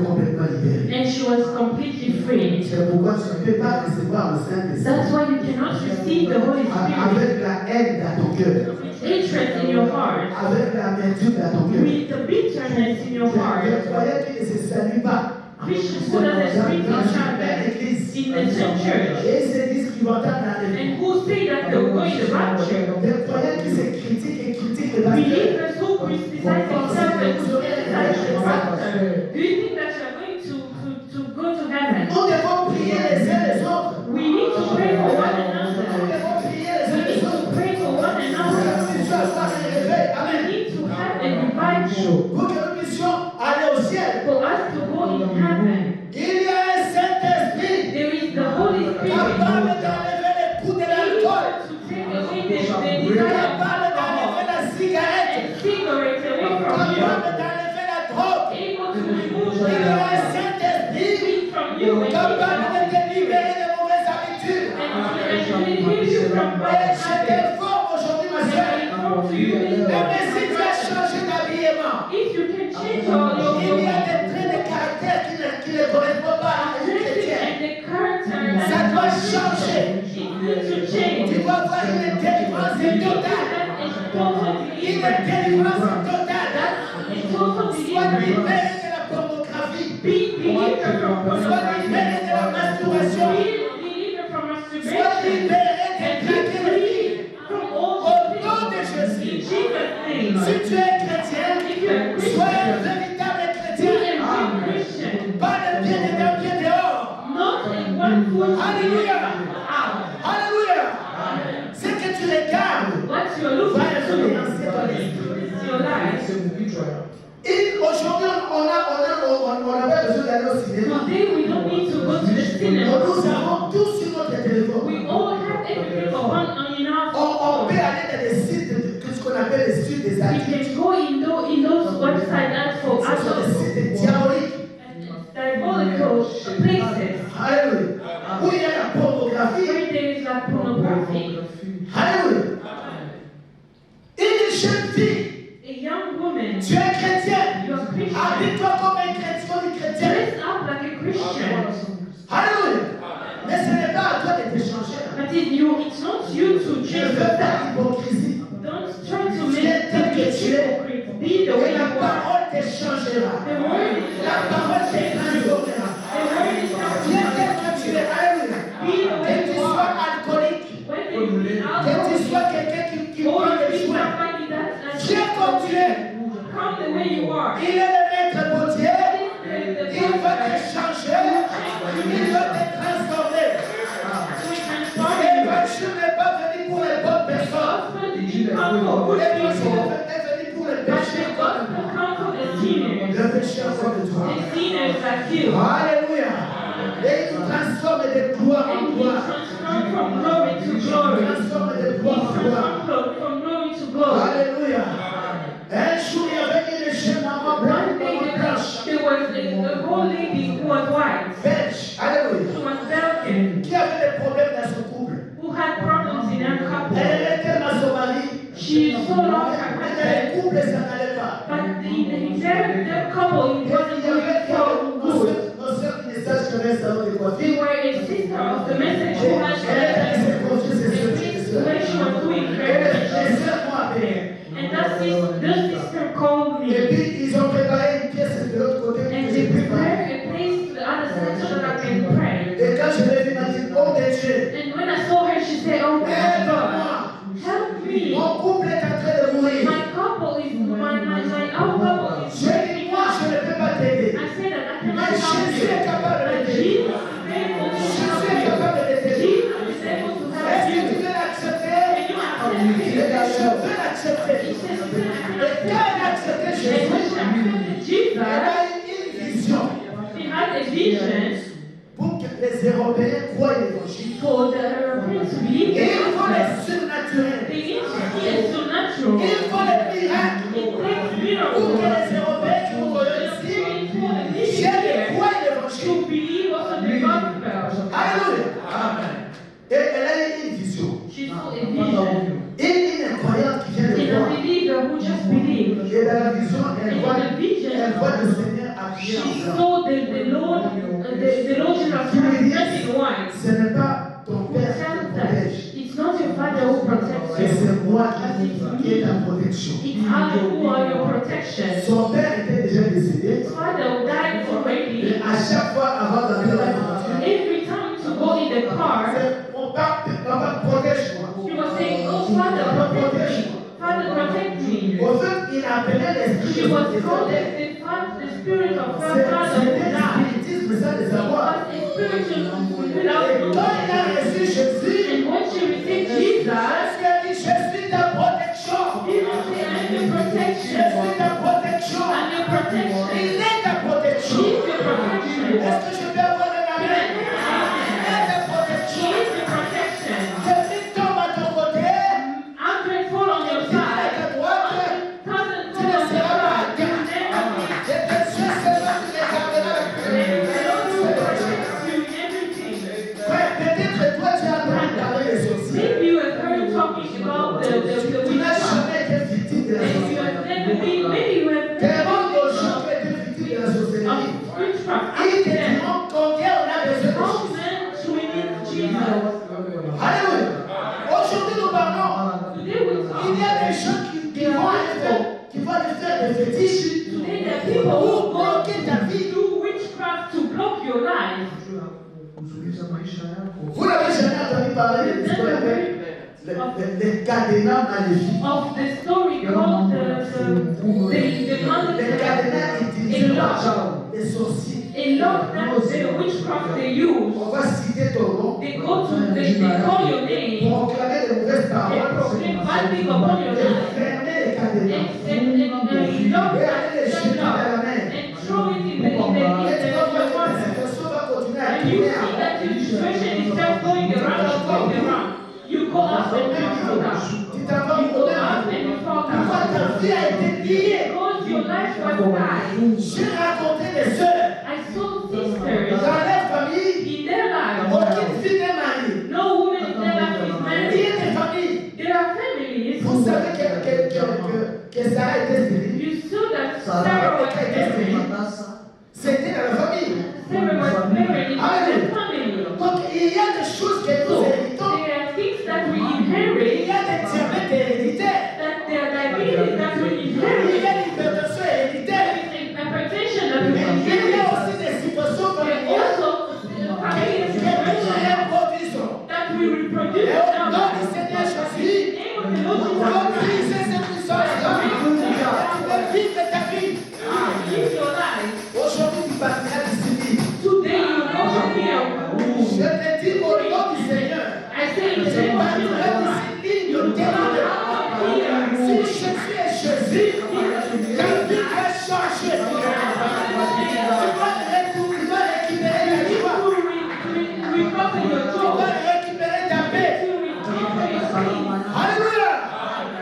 complètement libéré. and she was completely free. C'est pourquoi tu ne peux pas recevoir le Saint-Esprit That's why you cannot receive the Holy Spirit avec la haine dans ton cœur, with hatred in your heart, avec l'amertume dans ton cœur. with the bitterness in your Je heart. croyais qu'il ne se salue pas. Christians who doesn't treat each other l'église. in the same church, Et ils se disent qu'ils vont entendre la and who say that they'll go in the rapture. Des croyants qui se critiquent et critiquent le pasteur. Believers who criticize themselves and who criticize the pastor. Do you think that you're going to go to heaven? Nous devons prier les uns les autres. We need to pray for one Nous another. devons prier les uns We need les to autres. pray for one Pour que another. nous puissions avoir un réveil. We Amen. need to have a revival Pour que nous puissions aller au ciel. for us to go in heaven. Il y a un Saint-Esprit There is the Holy Spirit capable d'enlever les coups de l'alcool, to take away the desire capable d'enlever la cigarette, and cigarettes away from you. capable d'enlever la drogue. Able to remove Il y a un the Saint-Esprit sin from you and capable de te libérer de mauvaises habitudes. heal you from Et bad je habits. t'informe aujourd'hui, ma soeur, And I come to you this même si tu as morning. changé d'habillement, If you can change all il y a your des traits de caractère qui ne correspondent pas à une dresses chrétienne. and the character Ça doit changer. it needs to change. Tu dois voir une délivrance totale. That is total Une deliverance. délivrance totale. That is total Sois deliverance. libéré de la pornographie. Be delivered from Sois pornography. libéré de la masturbation. Be delivered from Sois masturbation. libéré And des be plaisirs. free from all Au these nom de things. Jésus. In Jesus' name. Si tu es chrétien, If you are sois un Christian, véritable be chrétien. a real Christian. Pas le pied dedans, pied dehors. Not in one foot. Alléluia. Out. Alléluia. Ce que tu regardes What you're looking va to influencer ton esprit. is your life. Et aujourd'hui, on n'a pas besoin d'aller au cinéma. Today we don't need to go to the cinema. Nous avons tout sur notre téléphone. We all have everything in our On peut phone. aller dans des sites, ce qu'on appelle les sites des We adultes. can go in those websites that's for Ce sont des adults. sites diaboliques. Diabolical places Alléluia. Où il y a la pornographie. where there is like pornography. Alléluia. Une jeune fille. A young woman, Tu es chrétien. you are Christian, Habille-toi comme un chrétien, une chrétienne. dress up like a Christian. Alléluia. Mais ce n'est pas à toi de t'échanger. But it's not you to Je change veux pas yourself. d'hypocrisie. Don't try to make them be hypocrite. Be the way Et you la are. parole te changera. The word is La parole te transformera. the word is Viens not tel que tu es. Alléluia. be the Que way tu you sois are. alcoolique. When you be Que tu alcoholic, sois quelqu'un qui or prend you des be soins. somebody that's Viens comme tu es. come the way you are. Il est le maître pour Dieu. The Il va te changer. Il va te transformer. L'évangile n'est pas venu pour les bonnes personnes. L'évangile est venu pour les pécheurs. Le pécheur comme toi. Alléluia. Et il nous transforme de gloire en gloire. Transforme de gloire en gloire. Alléluia. Un jour, il y avait une jeune maman blanche. There was a whole lady who was white. Belge. Alléluia. She was Belgian, Qui avait des problèmes dans son couple. who had problems in her couple. Elle aimait tellement son mari. She so loved her Mais dans les husband, couples, ça n'allait pas. but their couple it wasn't Il y avait going so good. nos sœurs qui ne savent jamais un salon de They coiffure. were a sister of the message who had Elle s'est confiée ses a sœurs. place where she was doing Et very les well. sœurs m'ont appelé. And the sister called Et me. puis, ils ont préparé une pièce de l'autre côté pour And que they je puisse parler. prepared a place to the other side so that I can pray. Et quand je l'ai vu, il m'a dit, oh de Dieu, And when I saw her, she said, "Oh my God, aide-moi. help me! Mon couple est en train de mourir. My couple is our couple is J'ai dit, moi, je ne peux pas t'aider. I said that I Mais cannot help Jésus est you. capable de But t'aider. Jesus is able to Jésus help est you. capable de t'aider. Jesus is able to help Est-ce que you. tu veux l'accepter? Can you accept Il it? a dit, je veux l'accepter. He says, "You can Et quand accept il a accepté it." And Jésus, when she accepted elle a Jesus, eu une vision she had a vision pour que les Européens croient l'évangile. for the Europeans to believe Et il the faut le gospel. surnaturel. They need to see it supernatural. Il faut le miracle It takes pour que miracles. les Européens qui vont ici viennent et croient l'évangile. To believe also the gospel. Alléluia. Et elle a eu une vision. She saw a vision. Et une croyante qui vient de And voir. a believer who just believed. Et dans la vision, And elle voit in the vision, le Seigneur appuyer she ensemble. saw the Lord Jesus Christ in white. Ce n'est pas ton Père qui Tell te that protège. it's not your father who protects Mais you. c'est moi qui est ta protection. It's I who are your protection. Son père était déjà décédé. His father died Et already. à chaque fois avant d'entrer dans la voiture, Every time to go in the car, c'est mon papa, protège-moi. he was saying, "Oh, Father, protect me. Father, protect me." Au fait, il appelait l'esprit She de was son called décédé. the spirit of her C'est father who un died. spiritisme, ça de It savoir. was a spiritual Et without quand il a knowing. reçu Jésus, And when she received Jesus, Jésus a dit, je suis ta protection. Jesus said, "I'm your Je protection. suis ta protection. I'm your protection. Il est ta protection. She's your protection." Est-ce que je peux avoir un amen? Il est ta She protection. is your protection. Jésus tombe à ton côté. Hundred fall on your Il est à side. ta droite. 1,000 fall on your side. You will never be. Et tes yeux seulement tu les garderas. And the Lord will protect you in everything. Ouais, peut-être toi tu as entendu parler des sorciers. Maybe you have heard talking about the Tu n'as witchcraft. jamais été victime de la And you sorcellerie. have never been, maybe you have Tellement never de gens qui ont été victimes de la sorcellerie. of witchcraft. Ils Ask te them, diront combien on a besoin de how Jésus. men do we need Jesus? Alléluia. Aujourd'hui nous parlons. Today we talk. Il y a des gens qui vont aller faire des fétiches Today there are people pour who go bloquer ta vie. do witchcraft to block your life. Vous n'avez jamais entendu parler de ce qu'on appelle les cadenas maléfiques. Of the story called the man Les cadenas utilisés par les sorciers. a lot that the witchcraft they use. On va citer ton nom They go to they call your name pour proclamer de mauvaises and paroles proclaim bad things upon your et life fermer les cadenas. and lock Et aller les jeter up and you fall down. Tu t'en You go vas up and you fall Pourquoi down. ta vie a été liée? Because your life was tied. J'ai rencontré des sœurs I saw sisters dans leur famille, in their lives. aucune fille n'est mariée. No woman in their life is Il y married. a des familles. There are families. Vous savez que ça a été stérile. You saw that Sarah was married. C'était dans la famille. Sarah was married in the family. Donc il y a des choses que nous So héritons. there are things that we Il inherit. y a des diabètes héréditaires. That there are diabetes that we Il y a inherit. l'hypertension héréditaire. There is hypertension that we Mais il y a inherit. aussi des situations There are familiales also family que nous situations reproduisons. that we reproduce Et au now. nom du Seigneur Jésus, In the name of the Lord nous Jesus allons Christ. briser cette puissance-là. Et tu peux vivre ta vie. Live your life. Aujourd'hui, tu partiras d'ici libre. Today you go from here. Je te dis au nom du Seigneur, I say in the tu name of partiras Jesus. d'ici libre, délivré. Si Jésus est Jésus, ta vie va changer. Tu vas récupérer ta joie. Recover your Tu joy. vas récupérer ta paix. To recover your peace. Alléluia.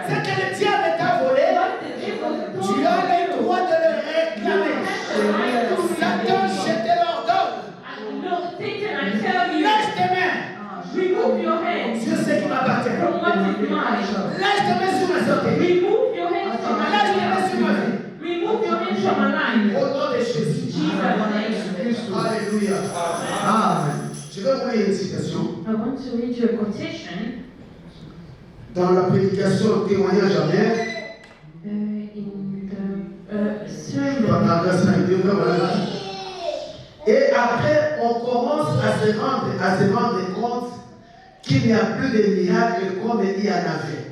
Ce que le diable t'a volé, What the devil tu told as le you. droit de le réclamer. Satan, je te l'ordonne. No, Satan, I tell you, Lâche tes mains remove your hands sur ce qui m'appartient. from what is mine. Lâche tes mains sur ma santé. Remove your hands from my Lâche tes mains life. sur ma vie. Remove your hands from my life. Au nom de Jésus. Jesus' name. Alléluia. Amen. Je vais vous lire une citation. I want to read you a quotation Dans la prédication témoignage amer, in the sermon. dans l'adresse 52, voilà. Et après, on commence à se rendre compte qu'il n'y a plus de miracles comme il y en avait.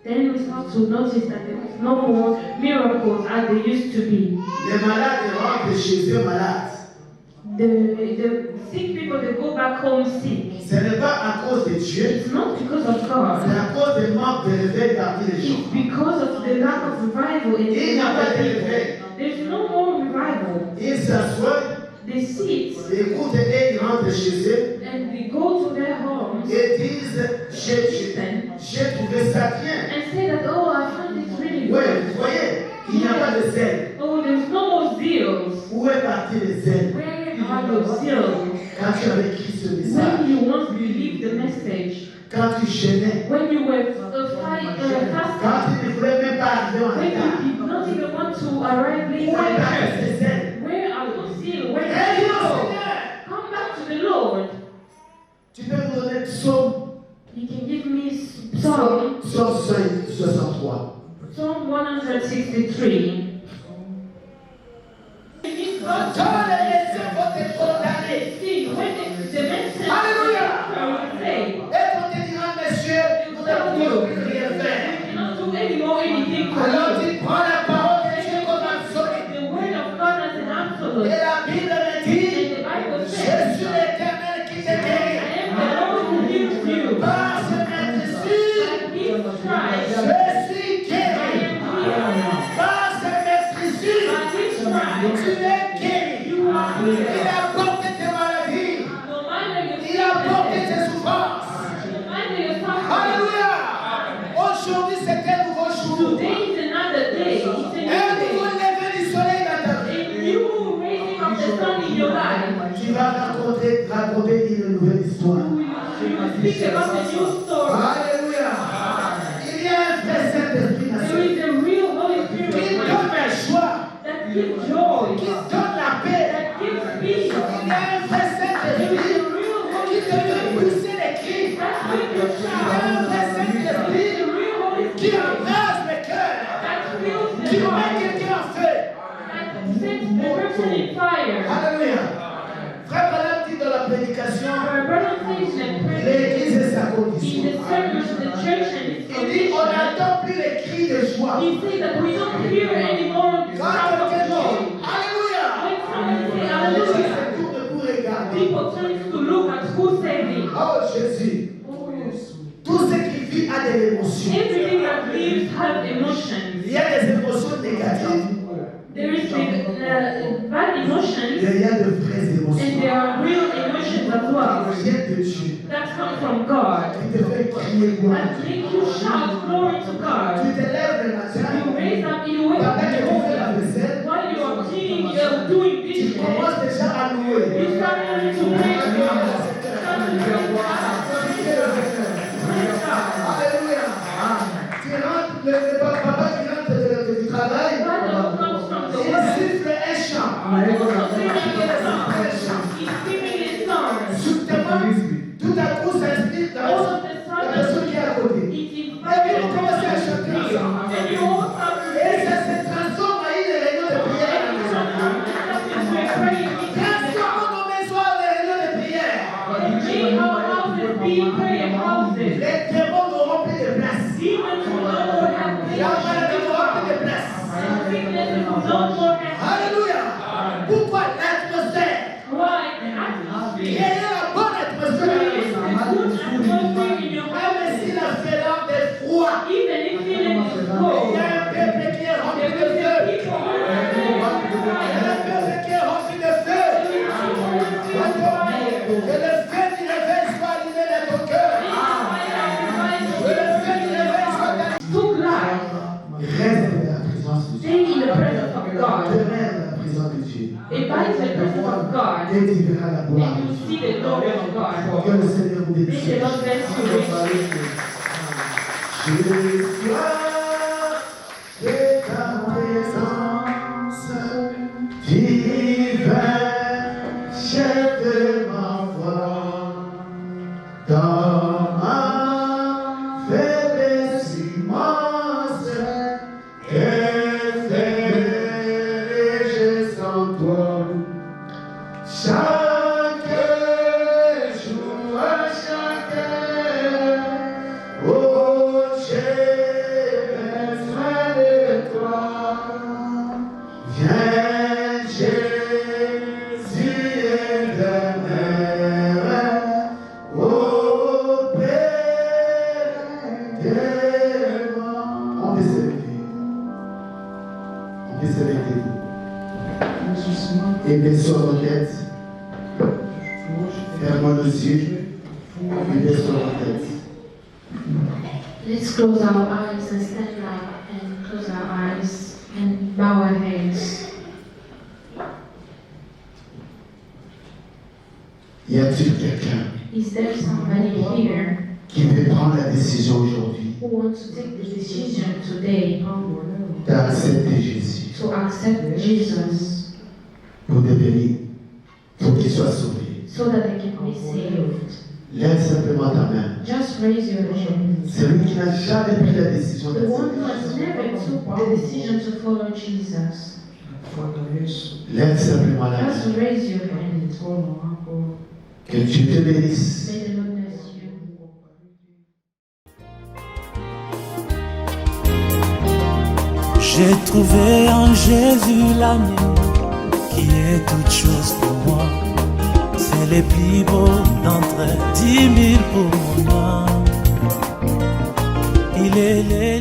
Then we start to notice that there is no more miracles as they used to be. Les malades rentrent chez eux malades. The sick people, they go back home sick. Ce n'est pas à cause de Dieu, It's not because of c'est God. à cause du manque de réveil parmi les gens. It's because of the lack of revival in Il n'y a pas the de people. réveil. There's no more revival. Ils s'assoient, They sit écoutent et ils rentrent chez eux and they go to their homes et disent j'ai trouvé ça bien. and say that, oh, I found it really Oui, good. vous voyez, il n'y a pas de zèle. Oh, there's no more zeals. Où est parti le zèle? Where are those zeals? Quand tu avais écrit ce message, When you once believed the message, quand tu gênais, when you were quand fasting, tu ne voulais même pas arriver en when retard. you did not even want to arrive Où late est at parti church, ce zèle? where are those zeals? Where Eh did you bien, go? Seigneur, Come back to the Lord. tu peux me donner psaume You can give me Psalm 63. Psalm 163. Quand les médecins vont te condamner, See, when the message Alléluia. will say, et qu'on te dira, monsieur, nous ne pouvons plus rien faire. we cannot do anymore anything for Alors you. tu prends la parole de Dieu comme absolue. The word of God as an Et absolute. la Bible me And dit, the Bible je says, suis l'Éternel qui te I guérit. am the Lord who heals you. Par ce maîtrise, By his stripes, je suis I guéri. am healed. Par ce maîtrise, By his stripes, tu es guéri. you are Il healed. a porté tes maladies. No matter your Il a porté sickness, tes souffrances. no matter your suffering, Alléluia. Aujourd'hui, c'est un nouveau jour. today is another day. It's a new Un nouveau day. lever du soleil dans ta vie. A new raising of the sun in your life. Tu vas raconter une nouvelle histoire. You will speak about a new story. Alléluia. Il y a un vrai Saint-Esprit dans ce There is a real Holy Spirit qui donne la joie, that gives joy, qui donne la paix. that gives peace. Il y a un vrai There is Saint-Esprit a real qui Holy te fait Spirit pousser les cris. that makes you Il y a un shout. vrai There is Saint-Esprit a real Holy qui Spirit enrage le cœur, that fills qui the met heart, quelqu'un en feu. that sets the person in fire. Alléluia. Frère Branham dit dans la prédication, Our brother says in prayer, l'Église est sa in condition. the sermon, the church and its Il dit, on condition, n'entend plus les cris de joie. he says that we don't hear anymore the Quand sound of quelqu'un joy. dit, Alléluia, When somebody says les gens hallelujah, se tournent pour regarder. people turn to look at who's saving. Oh Jésus, tout ce qui vit a des émotions. Everything that lives has emotions. Il y a des émotions négatives, There is bad mais emotions il y a de vraies and émotions. there are real emotions of gloire. vient de Dieu, That comes from God. qui te fait crier gloire. That makes you shout glory to Tu God. te lèves le You matin, raise up, you wake up pendant in que the tu fais la morning. vaisselle, While you are doing tu dishes, commences déjà à louer. you start learning to praise God. Alléluia. Tu rentres, le papa qui rentre du travail, Father comes from the il word. siffle un chant. He's singing his song. Subitement, tout à coup, ça inspire la All of a personne sudden, qui est à côté. it Et puis, inspires on commence à chanter ensemble. and you all start to Et ça se transforme en une réunion de prière à la maison. Transformons nos maisons en réunion de prière. Les démons nous remplissent de place. La maladie nous remplit de place. Alléluia. Pourquoi l'atmosphère? Créer la bonne atmosphère. Même si la félante est froid, il y a un peuple qui est rempli de feu. Il y a un peuple qui est rempli de feu. Que le feu du réveil soit allumé dans ton cœur. Que le feu du réveil soit allumé. Reste dans la présence de Dieu. Stay in the presence of God. Demeure dans la présence de Dieu. Abide in the presence of God. Et tu verras la gloire And de you Dieu. see the glory of God. Que le Seigneur vous May bénisse. the Lord bless you richly. Je sois de ta présence, divin chef de ma voix, dans ma faiblesse immense, que ferai-je sans toi? Chaque jour, à chaque heure, oh, j'ai besoin de toi. Viens, Jésus, et demeure auprès de moi. On peut se lever. On peut se lever. Et baissons nos têtes. Fermons nos yeux. Et baissons nos têtes. Let's close our eyes and stand up and close our eyes and bow our heads. Y a-t-il quelqu'un Is there somebody here qui veut prendre la décision aujourd'hui who wants to take the decision today d'accepter Jésus to accept Jesus pour devenir, pour qu'il soit sauvé? so that they can be saved? Lève simplement ta main. Just raise your hand. Celui qui n'a jamais pris la décision The one who d'accepter has Jésus. never took the decision to follow Jesus. Lève simplement la Just main. raise your hand. Que Dieu te bénisse. May the Lord bless you. J'ai trouvé en Jésus l'ami qui est toute chose pour moi. C'est les plus beaux d'entre 10 000 pour moi. Il est les